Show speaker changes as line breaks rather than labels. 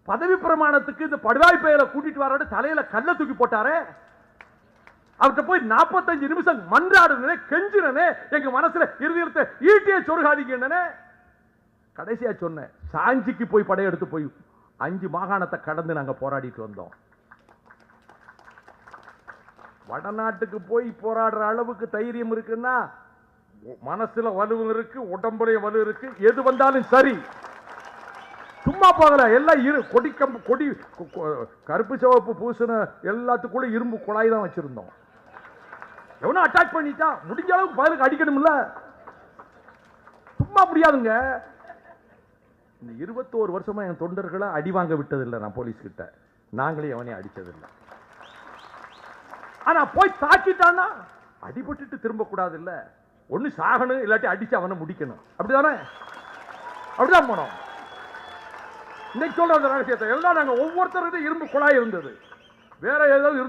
பதவி பிரமாணத்துக்கு இந்த படுவாய் பெயரை கூட்டிட்டு வர தலையில கல்ல தூக்கி போட்டாரே, அவர்கிட்ட போய் 45 நிமிஷம் மன்றாடுனே, கெஞ்சினே, எங்க மனசுல இருதயத்தை ஈட்டிய சொருகாதீங்கன்னே. கடைசியா சொன்னேன், சாஞ்சிக்கு போய் படையெடுத்து போய் 5 மாகாணத்தை கடந்து நாங்க போராடிட்டு வந்தோம். வடநாட்டுக்கு போய் போராடுற அளவுக்கு தைரியம் இருக்குன்னா மனசுல வலு இருக்கு, உடம்புடைய வலு இருக்கு, எது வந்தாலும் சரி. சும்மா போகல, எல்லாம் கொடி கருப்பு சிவப்பு பூசின எல்லாத்துக்குள்ள இரும்பு குழாய் தான் வச்சிருந்தோம். எவனும் அட்டாக் பண்ணிட்டா முடிஞ்ச அளவுக்கு பதிலுக்கு அடிக்கணும்ல, சும்மா முடியாதுங்க. இந்த 21 வருஷமா என் தொண்டர்களை அடி வாங்க விட்டதில்லை நான் போலீஸ் கிட்ட, நாங்களே எவனையும் அடிச்சதில்லை. ஆனா போய் தாக்கிட்டான்னா அடிபட்டு திரும்ப கூடாது இல்ல, ஒண்ணு சாகணும் இல்லாட்டி அடிச்சு அவனை முடிக்கணும். அப்படிதானே? அப்படிதான் போனோம். இன்னைக்கு சொல்ற அந்த ரகசியத்தை எல்லாம் நாங்க ஒவ்வொருத்தருக்கும் இரும்பு குழாய் இருந்தது, வேற ஏதாவது